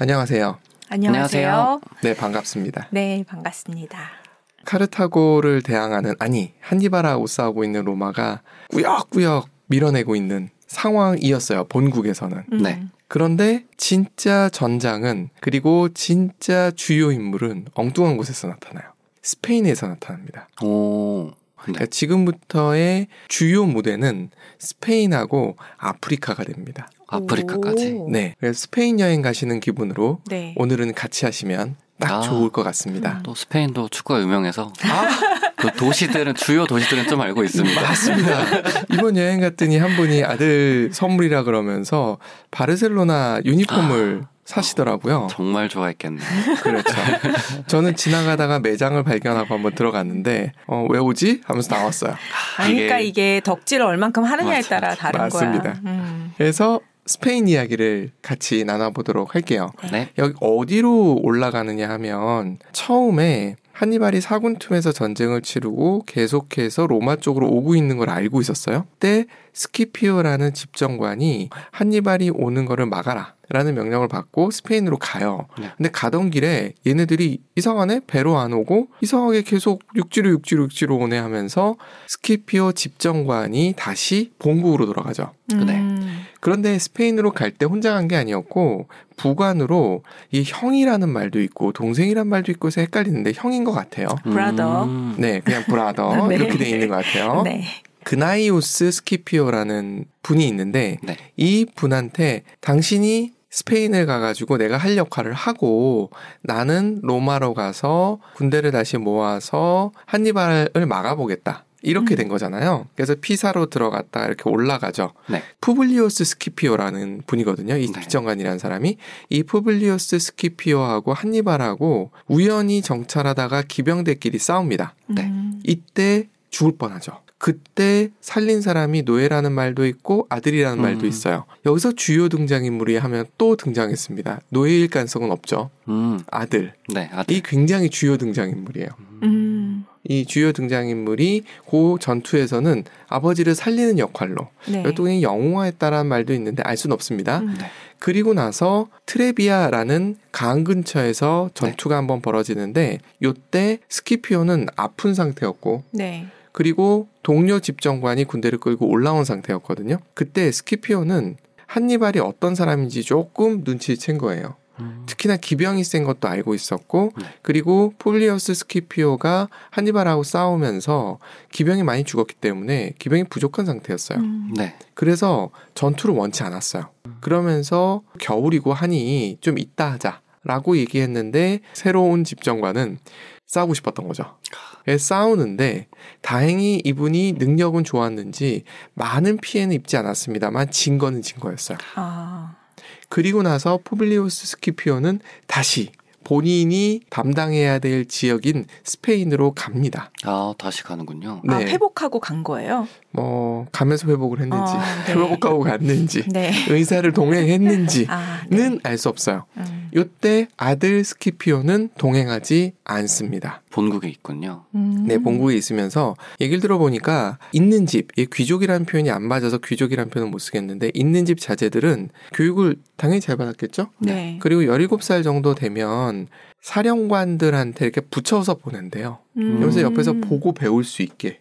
안녕하세요. 안녕하세요. 네, 반갑습니다. 네, 반갑습니다. 카르타고를 대항하는, 한니발하고 싸우고 있는 로마가 꾸역꾸역 밀어내고 있는 상황이었어요. 본국에서는. 네. 그런데 진짜 전장은, 그리고 진짜 주요 인물은 엉뚱한 곳에서 나타나요. 스페인에서 나타납니다. 오. 네. 그러니까 지금부터의 주요 무대는 스페인하고 아프리카가 됩니다. 아프리카까지. 오. 네, 그래서 스페인 여행 가시는 기분으로 네. 오늘은 같이 하시면 딱 좋을 것 같습니다. 또 스페인도 축구가 유명해서 그 도시들은 주요 도시들은 좀 알고 있습니다. 맞습니다. 이번 여행 갔더니 한 분이 아들 선물이라 그러면서 바르셀로나 유니폼을 사시더라고요. 정말 좋아했겠네. 그렇죠. 저는 지나가다가 매장을 발견하고 한번 들어갔는데 왜 오지? 하면서 나왔어요. 그러니까 이게 덕질을 얼만큼 하느냐에 따라 다른 맞습니다. 거야. 그래서 스페인 이야기를 같이 나눠보도록 할게요. 네. 여기 어디로 올라가느냐 하면 처음에 한니발이 사군툼에서 전쟁을 치르고 계속해서 로마 쪽으로 오고 있는 걸 알고 있었어요. 그때 스키피오라는 집정관이 한니발이 오는 거를 막아라 라는 명령을 받고 스페인으로 가요. 네. 근데 가던 길에 얘네들이 이상하네? 배로 안 오고 이상하게 계속 육지로 오네 하면서 스키피오 집정관이 다시 본국으로 돌아가죠. 네. 그런데 스페인으로 갈 때 혼자 간 게 아니었고 부관으로 이 형이라는 말도 있고 동생이란 말도 있고 해서 헷갈리는데 형인 것 같아요. 브라더. 네, 그냥 브라더 네. 이렇게 돼 있는 것 같아요. 네. 그나이오스 스키피오라는 분이 있는데 네. 이 분한테 당신이 스페인을 가가지고 내가 할 역할을 하고 나는 로마로 가서 군대를 다시 모아서 한니발을 막아보겠다. 이렇게 된 거잖아요. 그래서 피사로 들어갔다 이렇게 올라가죠. 네. 푸블리오스 스키피오라는 분이거든요. 이 네. 집정관이라는 사람이. 이 푸블리오스 스키피오하고 한니발하고 우연히 정찰하다가 기병대끼리 싸웁니다. 네. 이때 죽을 뻔하죠. 그때 살린 사람이 노예라는 말도 있고 아들이라는 말도 있어요. 여기서 주요 등장인물이 하면 또 등장했습니다. 노예일 가능성은 없죠. 아들. 네. 아들. 이 굉장히 주요 등장인물이에요. 이 주요 등장인물이 그 전투에서는 아버지를 살리는 역할로 네. 또 그냥 영웅화했다라는 말도 있는데 알 수는 없습니다. 네. 그리고 나서 트레비아라는 강 근처에서 전투가 한번 벌어지는데 이때 스키피오는 아픈 상태였고 네. 그리고 동료 집정관이 군대를 끌고 올라온 상태였거든요. 그때 스키피오는 한니발이 어떤 사람인지 조금 눈치챈 거예요. 특히나 기병이 센 것도 알고 있었고 그리고 폴리어스 스키피오가 한니발하고 싸우면서 기병이 많이 죽었기 때문에 기병이 부족한 상태였어요. 네. 그래서 전투를 원치 않았어요. 그러면서 겨울이고 하니 좀 이따 하자라고 얘기했는데 새로운 집정관은 싸우고 싶었던 거죠. 싸우는데 다행히 이분이 능력은 좋았는지 많은 피해는 입지 않았습니다만 진 거는 진 거였어요. 그리고 나서 푸블리우스 스키피오는 다시 본인이 담당해야 될 지역인 스페인으로 갑니다. 아, 다시 가는군요. 네. 회복하고 간 거예요? 가면서 회복을 했는지, 네. 회복하고 갔는지, 네. 의사를 동행했는지는 네. 알 수 없어요. 이때 아들 스키피오는 동행하지 않습니다. 본국에 있군요. 네, 본국에 있으면서 얘기를 들어보니까 있는 집, 이 귀족이라는 표현이 안 맞아서 귀족이라는 표현은 못 쓰겠는데 있는 집 자제들은 교육을 당연히 잘 받았겠죠? 네. 그리고 17살 정도 되면 사령관들한테 이렇게 붙여서 보낸대요. 그러면서 옆에서 보고 배울 수 있게.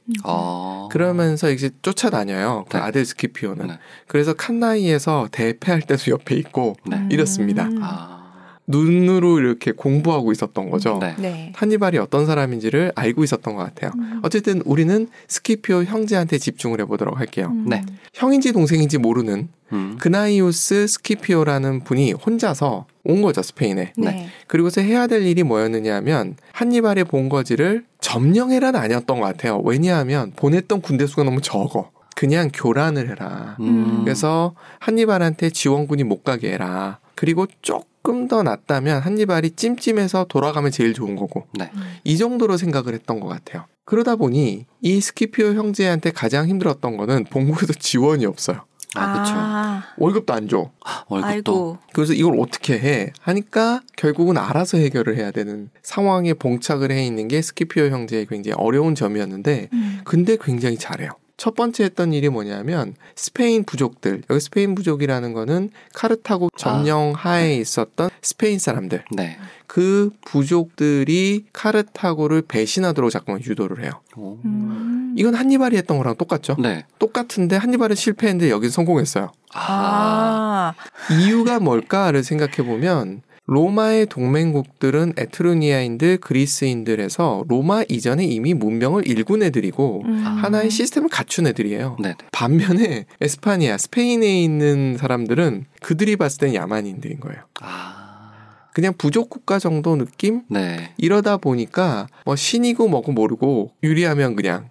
그러면서 이제 쫓아다녀요. 그 네. 아들 스키피오는. 네. 그래서 칸나이에서 대패할 때도 옆에 있고 네. 이렇습니다. 아. 눈으로 이렇게 공부하고 있었던 거죠. 네. 네. 한니발이 어떤 사람인지를 알고 있었던 것 같아요. 어쨌든 우리는 스키피오 형제한테 집중을 해보도록 할게요. 네. 형인지 동생인지 모르는 그나이우스 스키피오라는 분이 혼자서 온 거죠, 스페인에. 네. 그리고서 해야 될 일이 뭐였느냐 하면 한니발의 본거지를 점령해라는 아니었던 것 같아요. 왜냐하면 보냈던 군대 수가 너무 적어. 그냥 교란을 해라. 그래서 한니발한테 지원군이 못 가게 해라. 그리고 조금 더 낫다면 한니발이 찜찜해서 돌아가면 제일 좋은 거고. 네. 이 정도로 생각을 했던 것 같아요. 그러다 보니 이 스키피오 형제한테 가장 힘들었던 거는 본국에서 지원이 없어요. 그렇죠. 월급도 안 줘. 월급도. 아이고. 그래서 이걸 어떻게 해? 하니까 결국은 알아서 해결을 해야 되는 상황에 봉착을 해 있는 게 스키피오 형제의 굉장히 어려운 점이었는데 근데 굉장히 잘해요. 첫 번째 했던 일이 뭐냐면 스페인 부족들, 여기 스페인 부족이라는 거는 카르타고 점령 하에 있었던 스페인 사람들, 네. 그 부족들이 카르타고를 배신하도록 자꾸만 유도를 해요. 오. 이건 한니발이 했던 거랑 똑같죠? 네. 똑같은데 한니발은 실패했는데 여기는 성공했어요. 이유가 뭘까를 생각해보면 로마의 동맹국들은 에트루니아인들, 그리스인들에서 로마 이전에 이미 문명을 일군 애들이고 하나의 시스템을 갖춘 애들이에요. 네네. 반면에 에스파니아, 스페인에 있는 사람들은 그들이 봤을 땐 야만인들인 거예요. 그냥 부족 국가 정도 느낌? 네. 이러다 보니까 뭐 신이고 뭐고 모르고 유리하면 그냥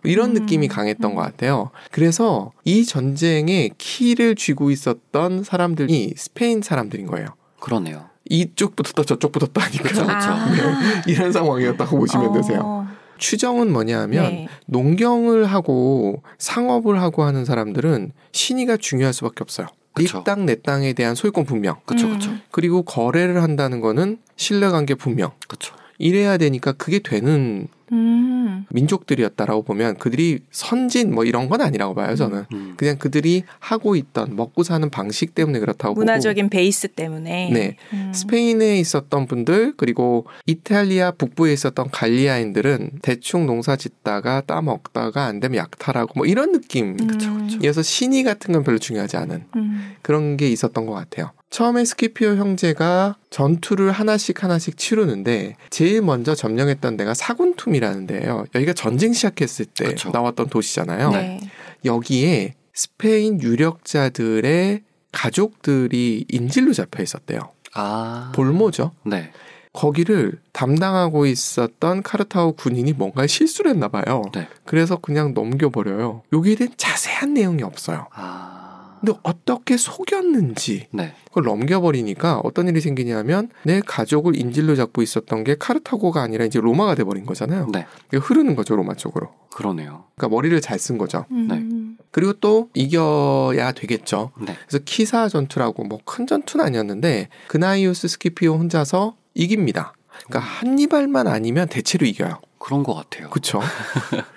이런 느낌이 강했던 것 같아요. 그래서 이 전쟁의 키를 쥐고 있었던 사람들이 스페인 사람들인 거예요. 그러네요. 이쪽 붙었다 저쪽 붙었다 하니까 그렇죠. 네, 이런 상황이었다고 보시면 되세요. 추정은 뭐냐면 네. 농경을 하고 상업을 하고 하는 사람들은 신의가 중요할 수밖에 없어요. 그쵸. 네 땅 내 땅에 대한 소유권 분명. 그렇죠. 그리고 거래를 한다는 거는 신뢰관계 분명. 그렇죠. 이래야 되니까 그게 되는 민족들이었다라고 보면 그들이 선진 뭐 이런 건 아니라고 봐요. 저는 그냥 그들이 하고 있던 먹고 사는 방식 때문에 그렇다고 문화적인 보고. 베이스 때문에. 네. 스페인에 있었던 분들 그리고 이탈리아 북부에 있었던 갈리아인들은 대충 농사 짓다가 따먹다가 안 되면 약탈하고 뭐 이런 느낌이어서 신의 같은 건 별로 중요하지 않은 그런 게 있었던 것 같아요. 처음에 스키피오 형제가 전투를 하나씩 치르는데 제일 먼저 점령했던 데가 사군툼이라는 데예요. 여기가 전쟁 시작했을 때 그쵸. 나왔던 도시잖아요. 네. 여기에 스페인 유력자들의 가족들이 인질로 잡혀 있었대요. 볼모죠. 네. 거기를 담당하고 있었던 카르타고 군인이 뭔가 실수를 했나 봐요. 네. 그래서 그냥 넘겨버려요. 여기에 대한 자세한 내용이 없어요. 근데 어떻게 속였는지 네. 그걸 넘겨버리니까 어떤 일이 생기냐면 내 가족을 인질로 잡고 있었던 게 카르타고가 아니라 이제 로마가 돼버린 거잖아요. 네. 이거 흐르는 거죠, 로마 쪽으로. 그러네요. 그러니까 머리를 잘 쓴 거죠. 네. 그리고 또 이겨야 되겠죠. 네. 그래서 키사 전투라고 뭐 큰 전투는 아니었는데 그나이우스 스키피오 혼자서 이깁니다. 그러니까 한니발만 아니면 대체로 이겨요. 그런 것 같아요. 그렇죠.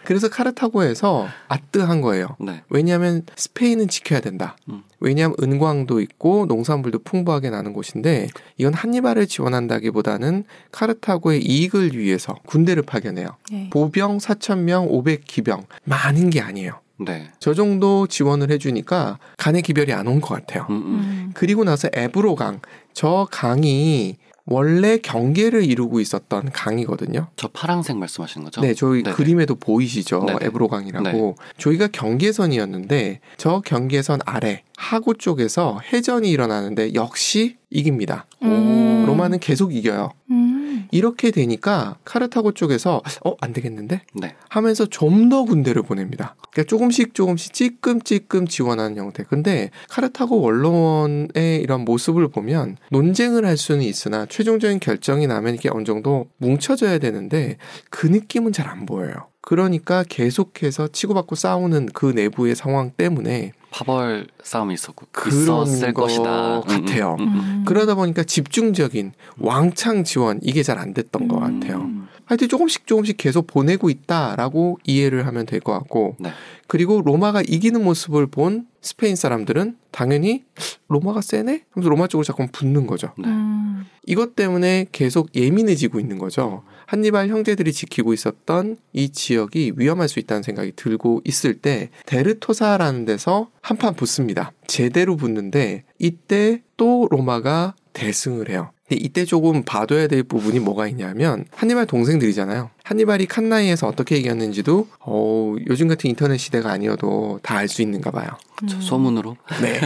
그래서 카르타고에서 아뜨한 거예요. 네. 왜냐하면 스페인은 지켜야 된다. 왜냐하면 은광도 있고 농산물도 풍부하게 나는 곳인데 이건 한니발을 지원한다기보다는 카르타고의 이익을 위해서 군대를 파견해요. 네. 보병 4,000명, 500기병 많은 게 아니에요. 네. 저 정도 지원을 해주니까 간의 기별이 안 온 것 같아요. 그리고 나서 에브로강, 저 강이 원래 경계를 이루고 있었던 강이거든요. 저 파란색 말씀하시는 거죠? 네, 저희 네네. 그림에도 보이시죠? 네네. 에브로강이라고. 네. 저희가 경계선이었는데 저 경계선 아래 하구 쪽에서 해전이 일어나는데 역시 이깁니다. 로마는 계속 이겨요. 이렇게 되니까 카르타고 쪽에서 안 되겠는데? 네. 하면서 좀 더 군대를 보냅니다. 그러니까 조금씩 찔끔찔끔 지원하는 형태. 근데 카르타고 원로원의 이런 모습을 보면 논쟁을 할 수는 있으나 최종적인 결정이 나면 이게 어느 정도 뭉쳐져야 되는데 그 느낌은 잘 안 보여요. 그러니까 계속해서 치고받고 싸우는 그 내부의 상황 때문에 파벌 싸움이 있었고 그런 있었을 것 것이다. 같아요. 그러다 보니까 집중적인 왕창 지원 이게 잘 안 됐던 것 같아요. 하여튼 조금씩 계속 보내고 있다라고 이해를 하면 될 것 같고 네. 그리고 로마가 이기는 모습을 본 스페인 사람들은 당연히 로마가 세네? 하면서 로마 쪽으로 자꾸 붙는 거죠. 네. 이것 때문에 계속 예민해지고 있는 거죠. 한니발 형제들이 지키고 있었던 이 지역이 위험할 수 있다는 생각이 들고 있을 때 데르토사라는 데서 한판 붙습니다. 제대로 붙는데 이때 또 로마가 대승을 해요. 근데 이때 조금 봐둬야 될 부분이 뭐가 있냐면 한니발 동생들이잖아요. 한니발이 칸나이에서 어떻게 이겼는지도 요즘 같은 인터넷 시대가 아니어도 다 알 수 있는가 봐요. 소문으로? 네.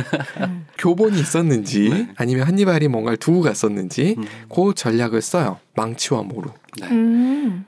교본이 있었는지 네. 아니면 한니발이 뭔가를 두고 갔었는지 그 전략을 써요. 망치와 모루. 네.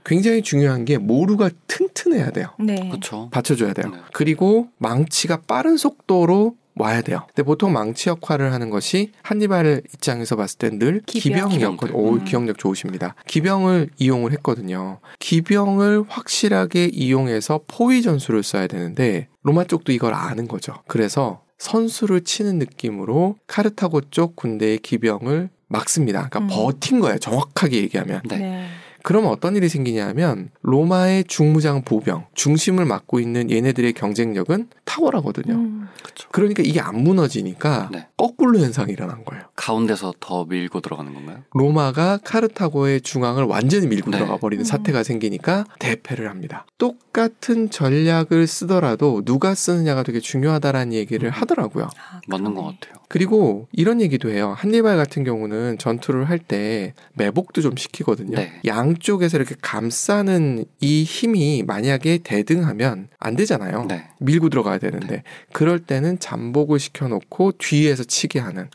굉장히 중요한 게 모루가 튼튼해야 돼요. 네. 그렇죠. 받쳐줘야 돼요. 네. 그리고 망치가 빠른 속도로 와야 돼요. 근데 보통 망치 역할을 하는 것이 한니발 입장에서 봤을 때 늘 기병이었거든요. 오, 기억력 좋으십니다. 기병을 이용을 했거든요. 기병을 확실하게 이용해서 포위 전술을 써야 되는데 로마 쪽도 이걸 아는 거죠. 그래서 선수를 치는 느낌으로 카르타고 쪽 군대의 기병을 막습니다. 그러니까 버틴 거예요. 정확하게 얘기하면. 네. 네. 그러면 어떤 일이 생기냐면 로마의 중무장 보병, 중심을 맡고 있는 얘네들의 경쟁력은 탁월하거든요. 그쵸. 그러니까 이게 안 무너지니까 네. 거꾸로 현상이 일어난 거예요. 가운데서 더 밀고 들어가는 건가요? 로마가 카르타고의 중앙을 완전히 밀고 네. 들어가 버리는 사태가 생기니까 대패를 합니다. 똑같은 전략을 쓰더라도 누가 쓰느냐가 되게 중요하다라는 얘기를 하더라고요. 아, 맞는 것 그러네. 같아요. 그리고 이런 얘기도 해요. 한니발 같은 경우는 전투를 할 때 매복도 좀 시키거든요. 네. 양쪽에서 이렇게 감싸는 이 힘이 만약에 대등하면 안 되잖아요. 네. 밀고 들어가야 되는데 그럴 때는 잠복을 시켜놓고 뒤에서 치게 하는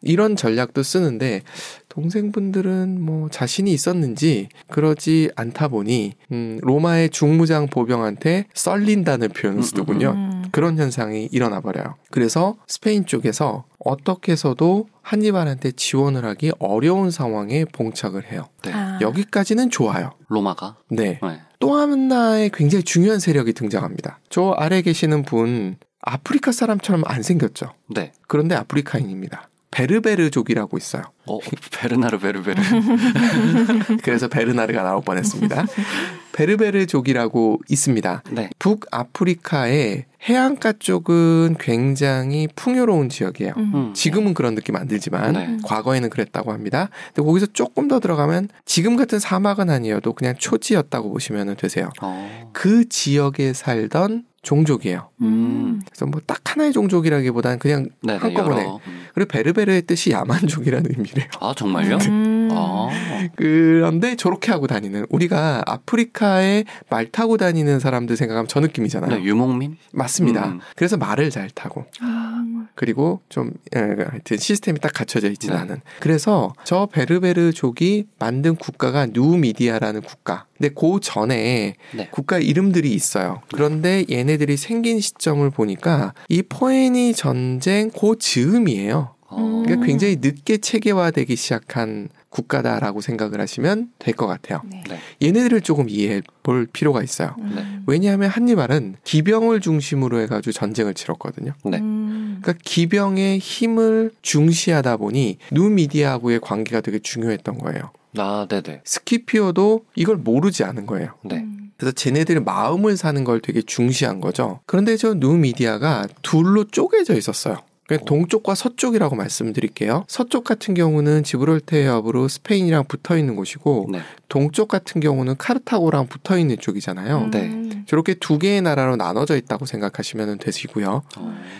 이런 전략도 쓰는데 동생분들은 뭐 자신이 있었는지 그러지 않다 보니 로마의 중무장 보병한테 썰린다는 표현을 쓰더군요. 그런 현상이 일어나 버려요. 그래서 스페인 쪽에서 어떻게 해서도 한니발한테 지원을 하기 어려운 상황에 봉착을 해요. 네. 아. 여기까지는 좋아요. 로마가? 네. 네. 또 하나의 굉장히 중요한 세력이 등장합니다. 저 아래 계시는 분 아프리카 사람처럼 안 생겼죠. 네. 그런데 아프리카인입니다. 베르베르족이라고 있어요. 베르나르 베르베르. 그래서 베르나르가 나올 뻔했습니다. 베르베르족이라고 있습니다. 네. 북아프리카의 해안가 쪽은 굉장히 풍요로운 지역이에요. 지금은 그런 느낌 안 들지만 네. 과거에는 그랬다고 합니다. 근데 거기서 조금 더 들어가면 지금 같은 사막은 아니어도 그냥 초지였다고 보시면 되세요. 그 지역에 살던 종족이에요. 그래서 뭐 딱 하나의 종족이라기보다는 그냥 네네, 한꺼번에. 여러. 그리고 베르베르의 뜻이 야만족이라는 의미래요. 아, 정말요? 아. 그런데 저렇게 하고 다니는 우리가 아프리카에 말 타고 다니는 사람들 생각하면 저 느낌이잖아요. 네, 유목민? 맞습니다. 그래서 말을 잘 타고 그리고 좀 하여튼 시스템이 딱 갖춰져 있지는 네. 않은. 그래서 저 베르베르족이 만든 국가가 누미디아라는 국가. 근데 그 전에 네. 국가 이름들이 있어요. 그런데 얘네들이 생긴 시점을 보니까 이 포에니 전쟁 그 즈음이에요. 그러니까 굉장히 늦게 체계화되기 시작한 국가다라고 생각을 하시면 될 것 같아요. 네. 네. 얘네들을 조금 이해해 볼 필요가 있어요. 네. 왜냐하면 한니발은 기병을 중심으로 해가지고 전쟁을 치렀거든요. 네. 그러니까 기병의 힘을 중시하다 보니 누미디아하고의 관계가 되게 중요했던 거예요. 아, 네네. 스키피오도 이걸 모르지 않은 거예요. 네. 그래서 쟤네들 마음을 사는 걸 되게 중시한 거죠. 그런데 저 누미디아가 둘로 쪼개져 있었어요. 그러니까 동쪽과 서쪽이라고 말씀드릴게요. 서쪽 같은 경우는 지브롤터 해협으로 스페인이랑 붙어 있는 곳이고 네. 동쪽 같은 경우는 카르타고랑 붙어 있는 쪽이잖아요. 네. 저렇게 두 개의 나라로 나눠져 있다고 생각하시면 되시고요.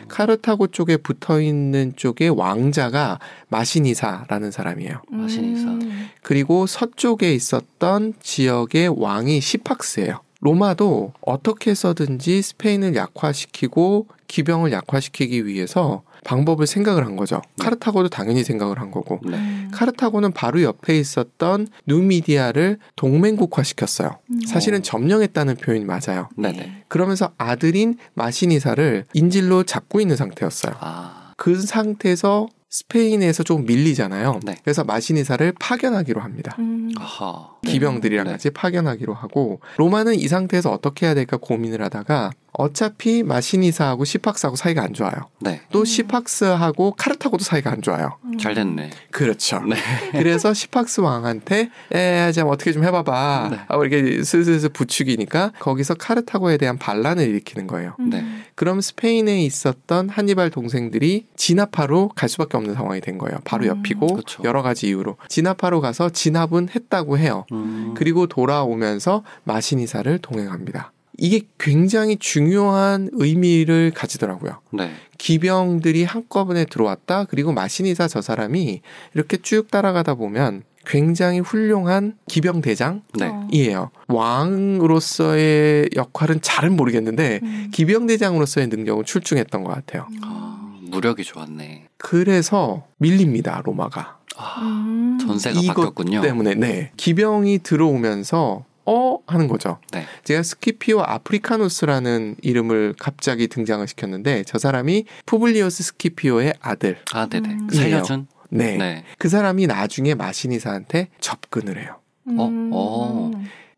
카르타고 쪽에 붙어 있는 쪽의 왕자가 마시니사라는 사람이에요. 마시니사. 그리고 서쪽에 있었던 지역의 왕이 시팍스예요. 로마도 어떻게 해서든지 스페인을 약화시키고 기병을 약화시키기 위해서 방법을 생각을 한 거죠. 카르타고도 당연히 생각을 한 거고. 네. 카르타고는 바로 옆에 있었던 누미디아를 동맹국화시켰어요. 사실은 점령했다는 표현이 맞아요. 네네. 그러면서 아들인 마시니사를 인질로 잡고 있는 상태였어요. 아. 그 상태에서 스페인에서 좀 밀리잖아요. 네. 그래서 마시니사를 파견하기로 합니다. 아하. 기병들이랑 네. 같이 파견하기로 하고 로마는 이 상태에서 어떻게 해야 될까 고민을 하다가 어차피 마시니사하고 시팍스하고 사이가 안 좋아요. 네. 또 시팍스하고 카르타고도 사이가 안 좋아요. 잘 됐네. 그렇죠. 네. 그래서 시팍스 왕한테 좀 어떻게 좀 해봐봐 네. 하고 이렇게 슬슬 부추기니까 거기서 카르타고에 대한 반란을 일으키는 거예요. 네. 그럼 스페인에 있었던 한니발 동생들이 진압하러 갈 수밖에 없는 상황이 된 거예요. 바로 옆이고 그쵸. 여러 가지 이유로 진압하러 가서 진압은 했다고 해요. 그리고 돌아오면서 마시니사를 동행합니다. 이게 굉장히 중요한 의미를 가지더라고요. 네. 기병들이 한꺼번에 들어왔다. 그리고 마시니사 저 사람이 이렇게 쭉 따라가다 보면 굉장히 훌륭한 기병 대장이에요. 네. 왕으로서의 역할은 잘은 모르겠는데 기병 대장으로서의 능력은 출중했던 것 같아요. 아, 무력이 좋았네. 그래서 밀립니다. 로마가. 아, 전세가 이것 바뀌었군요. 때문에 네. 기병이 들어오면서 하는 거죠. 네. 제가 스키피오 아프리카누스라는 이름을 갑자기 등장을 시켰는데 저 사람이 푸블리우스 스키피오의 아들. 아, 네네. 살려준? 네. 네. 그 사람이 나중에 마시니사한테 접근을 해요.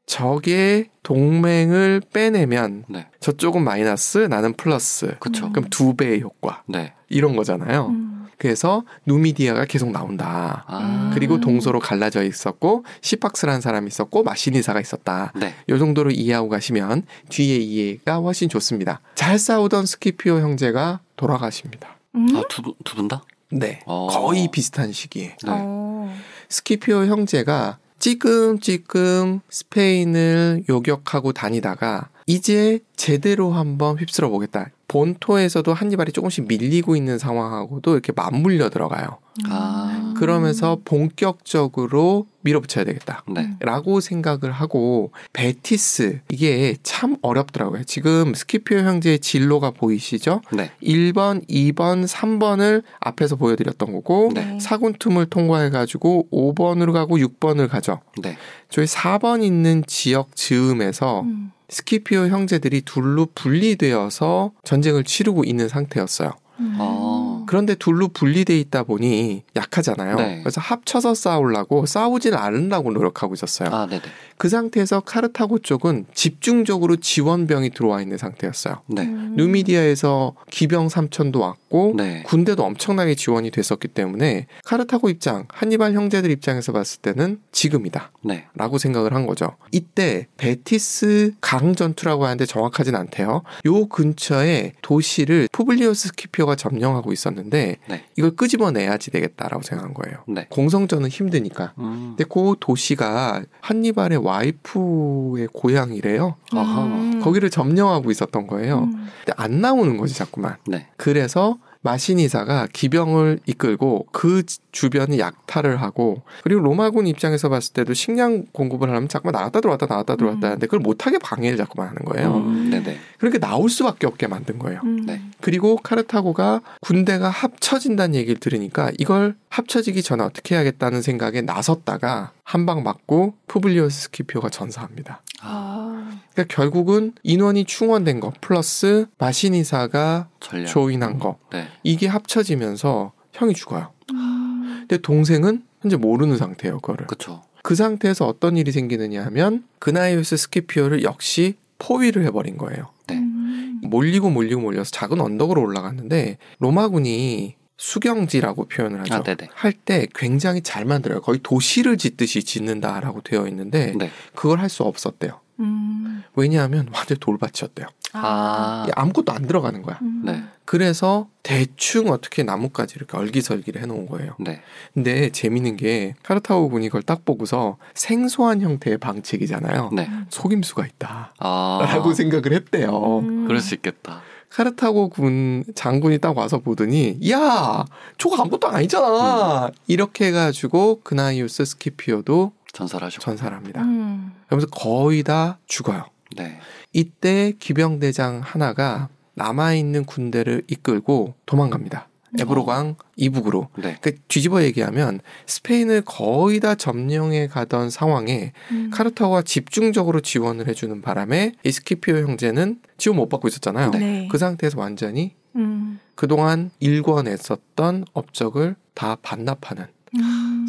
적의 동맹을 빼내면 네. 저쪽은 마이너스, 나는 플러스. 그쵸. 그럼 2배의 효과. 네. 이런 거잖아요. 그래서 누미디아가 계속 나온다. 그리고 동서로 갈라져 있었고 시팍스라는 사람이 있었고 마시니사가 있었다. 네. 이 정도로 이해하고 가시면 뒤에 이해가 훨씬 좋습니다. 잘 싸우던 스키피오 형제가 돌아가십니다. 아, 두 분 다? 네. 거의 비슷한 시기에. 네. 스키피오 형제가 찌끔찌끔 스페인을 요격하고 다니다가 이제 제대로 한번 휩쓸어 보겠다. 본토에서도 한니발이 조금씩 밀리고 있는 상황하고도 이렇게 맞물려 들어가요. 그러면서 본격적으로 밀어붙여야 되겠다. 네. 라고 생각을 하고 베티스 이게 참 어렵더라고요. 지금 스키피오 형제의 진로가 보이시죠? 네. 1번, 2번, 3번을 앞에서 보여드렸던 거고 네. 사군툼을 통과해가지고 5번으로 가고 6번을 가죠. 네. 저희 4번 있는 지역 즈음에서 스키피오 형제들이 둘로 분리되어서 전쟁을 치르고 있는 상태였어요. 그런데 둘로 분리돼 있다 보니 약하잖아요. 네. 그래서 합쳐서 싸우려고 싸우진 않으려고 노력하고 있었어요. 아, 네네. 그 상태에서 카르타고 쪽은 집중적으로 지원병이 들어와 있는 상태였어요. 네. 누미디아에서 기병 3천도 왔고 네. 군대도 엄청나게 지원이 됐었기 때문에 카르타고 입장, 한니발 형제들 입장에서 봤을 때는 지금이다. 네. 라고 생각을 한 거죠. 이때 베티스 강 전투라고 하는데 정확하진 않대요. 요 근처에 도시를 푸블리오스 스키피오가 점령하고 있었는데 네. 이걸 끄집어내야지 되겠다라고 생각한 거예요. 네. 공성전은 힘드니까. 근데 그 도시가 한니발의 와이프의 고향이래요. 아하. 거기를 점령하고 있었던 거예요. 근데 안 나오는 거지 자꾸만. 네. 그래서 마시니사가 기병을 이끌고 그 주변에 약탈을 하고 그리고 로마군 입장에서 봤을 때도 식량 공급을 하려면 자꾸만 나갔다 들어왔다 하는데 그걸 못하게 방해를 자꾸만 하는 거예요. 네네. 그렇게 나올 수밖에 없게 만든 거예요. 네. 그리고 카르타고가 군대가 합쳐진다는 얘기를 들으니까 이걸 합쳐지기 전에 어떻게 해야겠다는 생각에 나섰다가 한 방 맞고 푸블리오스 스키피오가 전사합니다. 그러니까 결국은 인원이 충원된 거 플러스 마시니사가 전략. 조인한 거 네. 이게 합쳐지면서 형이 죽어요. 근데 동생은 현재 모르는 상태예요. 그거를. 그쵸. 그 상태에서 어떤 일이 생기느냐 하면 그나이우스 스키피오를 역시 포위를 해버린 거예요. 네. 몰려서 작은 언덕으로 올라갔는데 로마군이 수경지라고 표현을 하죠. 아, 네네. 할 때 굉장히 잘 만들어요. 거의 도시를 짓듯이 짓는다라고 되어 있는데 네. 그걸 할 수 없었대요. 왜냐하면 완전 돌밭이었대요. 아무것도 안 들어가는 거야. 네. 그래서 대충 어떻게 나뭇가지 이렇게 얼기설기를 해놓은 거예요. 네. 근데 재밌는 게 카르타고 군이 이걸 딱 보고서 생소한 형태의 방책이잖아요. 네. 속임수가 있다. 아. 라고 생각을 했대요. 그럴 수 있겠다. 카르타고 군 장군이 딱 와서 보더니 야 저거 아무것도 아니잖아. 이렇게 해가지고 그나이우스 스키피오도 전사하죠. 전사를 합니다. 그러면서 거의 다 죽어요. 네. 이때 기병대장 하나가 남아있는 군대를 이끌고 도망갑니다. 에브로강 이북으로. 네. 그러니까 뒤집어 얘기하면 스페인을 거의 다 점령해 가던 상황에 카르타고가 집중적으로 지원을 해주는 바람에 이 스키피오 형제는 지원 못 받고 있었잖아요. 네. 그 상태에서 완전히 그동안 일궈냈었던 업적을 다 반납하는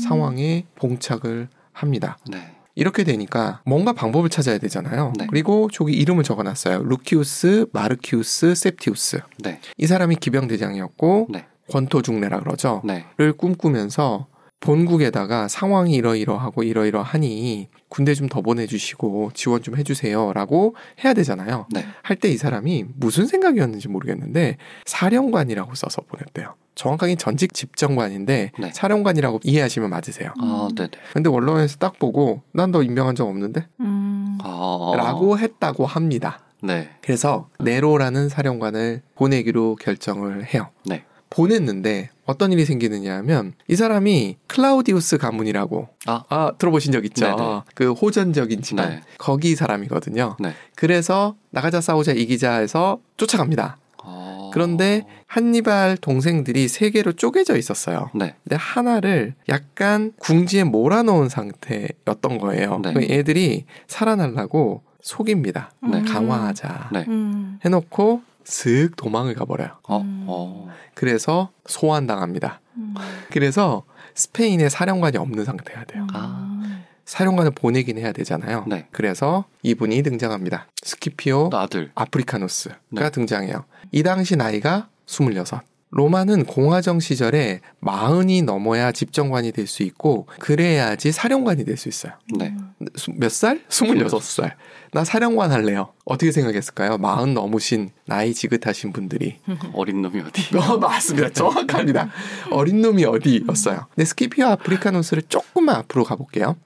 상황에 봉착을 합니다. 네. 이렇게 되니까 뭔가 방법을 찾아야 되잖아요. 네. 그리고 저기 이름을 적어놨어요. 루키우스, 마르키우스, septius. 네. 이 사람이 기병대장이었고 네. 권토중례라 그러죠. 네. 를 꿈꾸면서 본국에다가 상황이 이러이러하고 이러이러하니 군대 좀 더 보내주시고 지원 좀 해주세요라고 해야 되잖아요. 네. 할 때 이 사람이 무슨 생각이었는지 모르겠는데 사령관이라고 써서 보냈대요. 정확하게 전직 집정관인데 네. 사령관이라고 이해하시면 맞으세요. 아, 네네. 근데 원론에서 딱 보고 난 너 임명한 적 없는데? 아. 라고 했다고 합니다. 네. 그래서 네로라는 사령관을 보내기로 결정을 해요. 네. 보냈는데 어떤 일이 생기느냐 하면 이 사람이 클라우디우스 가문이라고 들어보신 적 있죠? 네네. 그 호전적인 집안. 네. 거기 사람이거든요. 네. 그래서 나가자 싸우자 이기자 해서 쫓아갑니다. 그런데 한니발 동생들이 세 개로 쪼개져 있었어요. 네. 근데 하나를 약간 궁지에 몰아넣은 상태였던 거예요. 네. 그 애들이 살아나려고 속입니다. 네. 강화하자. 네. 해놓고 슥 도망을 가버려요. 그래서 소환당합니다. 그래서 스페인에 사령관이 없는 상태가 돼요. 아. 사령관을 보내긴 해야 되잖아요. 네. 그래서 이분이 등장합니다. 스키피오 아들. 아프리카누스가 네. 등장해요. 이 당시 나이가 26. 로마는 공화정 시절에 40이 넘어야 집정관이 될 수 있고 그래야지 사령관이 될 수 있어요. 네. 몇 살? 26살. 나 사령관 할래요. 어떻게 생각했을까요? 40 넘으신 나이 지긋하신 분들이. 어린 놈이 어디? 맞습니다. 정확합니다. 어린 놈이 어디였어요. 근데 스키피오 아프리카누스를 조금만 앞으로 가볼게요.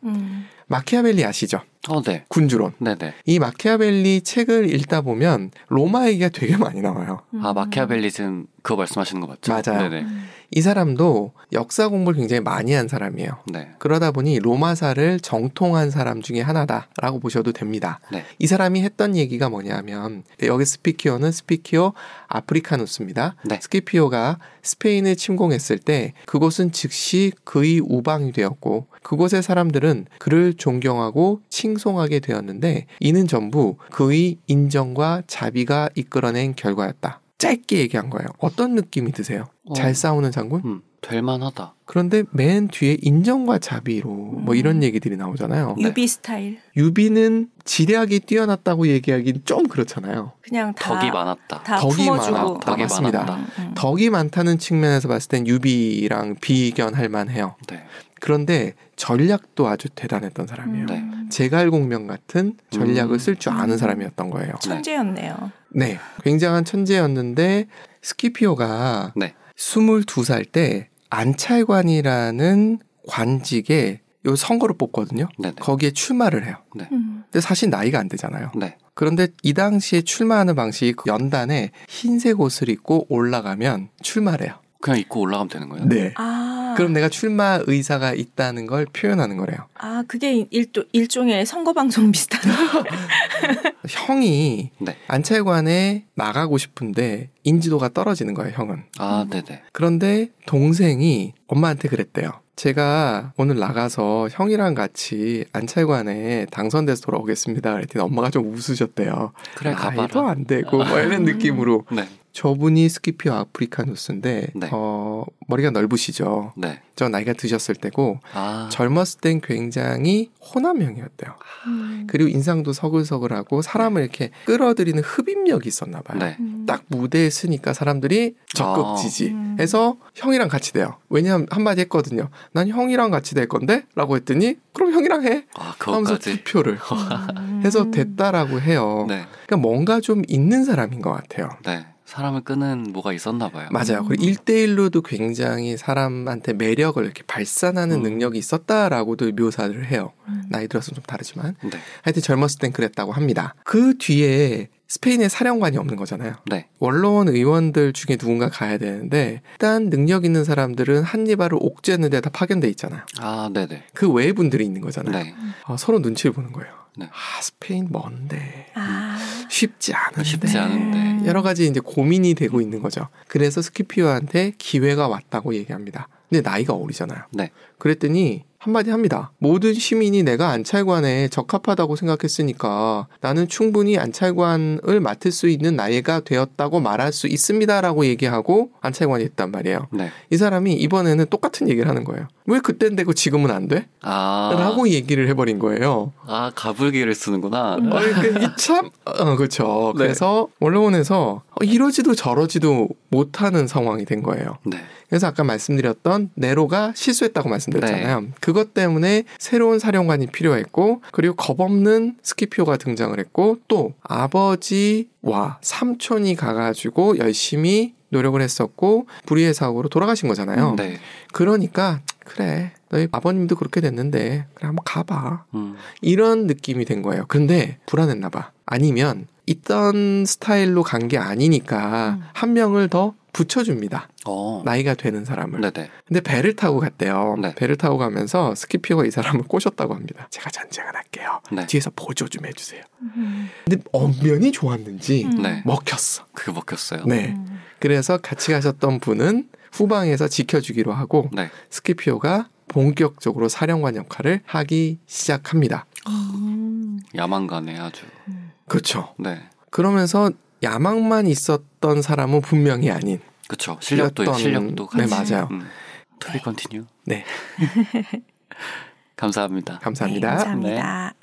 마키아벨리 아시죠? 네. 군주론. 네네. 이 마키아벨리 책을 읽다 보면 로마 얘기가 되게 많이 나와요. 아, 마키아벨리즘 그거 말씀하시는 거 맞죠? 맞아요. 네네. 이 사람도 역사 공부를 굉장히 많이 한 사람이에요. 네. 그러다 보니 로마사를 정통한 사람 중에 하나다라고 보셔도 됩니다. 네. 이 사람이 했던 얘기가 뭐냐면 여기 스피키오는 스피키오 아프리카누스입니다. 네. 스키피오가 스페인을 침공했을 때 그곳은 즉시 그의 우방이 되었고 그곳의 사람들은 그를 존경하고 칭송하게 되었는데 이는 전부 그의 인정과 자비가 이끌어낸 결과였다. 짧게 얘기한 거예요. 어떤 느낌이 드세요? 잘 싸우는 장군? 될만하다. 그런데 맨 뒤에 인정과 자비로 뭐 이런 얘기들이 나오잖아요. 유비 스타일. 유비는 지략이 뛰어났다고 얘기하기는 좀 그렇잖아요. 그냥 다 덕이 많았다. 다 덕이 품어주고. 많았다. 덕이 맞습니다. 많았다. 덕이 많다는 측면에서 봤을 땐 유비랑 비견할 만해요. 네. 그런데 전략도 아주 대단했던 사람이에요. 네. 제갈공명 같은 전략을 쓸 줄 아는 사람이었던 거예요. 천재였네요. 네, 굉장한 천재였는데 스키피오가 네. 22살 때 안찰관이라는 관직에 요 선거를 뽑거든요. 네네. 거기에 출마를 해요. 근데 사실 나이가 안 되잖아요. 네. 그런데 이 당시에 출마하는 방식이 연단에 흰색 옷을 입고 올라가면 출마를 해요. 그냥 입고 올라가면 되는 거예요? 네. 아, 그럼 내가 출마 의사가 있다는 걸 표현하는 거래요. 아 그게 일종의 선거 방송 비슷한. 형이 네. 안찰관에 나가고 싶은데 인지도가 떨어지는 거예요, 형은. 아, 네네. 그런데 동생이 엄마한테 그랬대요. 제가 오늘 나가서 형이랑 같이 안찰관에 당선돼서 돌아오겠습니다. 그랬더니 엄마가 좀 웃으셨대요. 그래, 나이도 가봐라. 안 되고 뭐 이런 느낌으로. 네. 저분이 스키피오 아프리카누스인데 네. 머리가 넓으시죠. 네. 저 나이가 드셨을 때고 아. 젊었을 땐 굉장히 호남형이었대요. 그리고 인상도 서글서글하고 사람을 이렇게 끌어들이는 흡입력이 있었나 봐요. 네. 딱 무대에 서니까 사람들이 적극 지지해서 형이랑 같이 돼요. 왜냐하면 한마디 했거든요. 난 형이랑 같이 될 건데? 라고 했더니 그럼 형이랑 해. 아, 하면서 그것까지. 투표를 해서 됐다라고 해요. 네. 그러니까 뭔가 좀 있는 사람인 것 같아요. 네. 사람을 끄는 뭐가 있었나 봐요. 맞아요. 그리고 1대1로도 굉장히 사람한테 매력을 이렇게 발산하는 능력이 있었다라고도 묘사를 해요. 나이 들어서는 좀 다르지만. 네. 하여튼 젊었을 땐 그랬다고 합니다. 그 뒤에 스페인에 사령관이 없는 거잖아요. 네. 원로원 의원들 중에 누군가 가야 되는데 일단 능력 있는 사람들은 한니발을 옥죄는 데다 파견돼 있잖아요. 아, 네네. 그 외의 분들이 있는 거잖아요. 네. 서로 눈치를 보는 거예요. 네. 스페인 먼데 아, 쉽지 않은데. 쉽지 않은데. 여러 가지 이제 고민이 되고 있는 거죠. 그래서 스키피오한테 기회가 왔다고 얘기합니다. 근데 나이가 어리잖아요. 네. 그랬더니 한마디 합니다. 모든 시민이 내가 안찰관에 적합하다고 생각했으니까 나는 충분히 안찰관을 맡을 수 있는 나이가 되었다고 말할 수 있습니다라고 얘기하고 안찰관이 했단 말이에요. 네. 이 사람이 이번에는 똑같은 얘기를 하는 거예요. 왜 그땐 되고 지금은 안 돼? 아. 라고 얘기를 해버린 거예요. 아, 가불기를 쓰는구나. 그러니까 그렇죠. 네. 그래서 원로원에서 이러지도 저러지도 못하는 상황이 된 거예요. 네. 그래서 아까 말씀드렸던 네로가 실수했다고 말씀드렸잖아요. 그것 때문에 새로운 사령관이 필요했고 그리고 겁없는 스키피오가 등장을 했고 또 아버지와 삼촌이 가가지고 열심히 노력을 했었고 불의의 사고로 돌아가신 거잖아요. 네. 그러니까 그래 너희 아버님도 그렇게 됐는데 그래 한번 가봐. 이런 느낌이 된 거예요. 근데 불안했나 봐. 아니면 있던 스타일로 간 게 아니니까 한 명을 더 붙여줍니다. 나이가 되는 사람을. 네네. 근데 배를 타고 갔대요. 네. 배를 타고 가면서 스키피오가 이 사람을 꼬셨다고 합니다. 제가 전쟁을 할게요. 네. 뒤에서 보조 좀 해주세요. 근데 언변이 좋았는지 네. 먹혔어. 그게 먹혔어요. 네. 그래서 같이 가셨던 분은 후방에서 지켜주기로 하고 네. 스키피오가 본격적으로 사령관 역할을 하기 시작합니다. 야망가네 아주. 그렇죠. 네. 그러면서 야망만 있었던 사람은 분명히 아닌. 그렇죠. 실력도 같이. 네, 맞아요. 맞아요. To be continue. 네. 감사합니다. 감사합니다. 네, 감사합니다.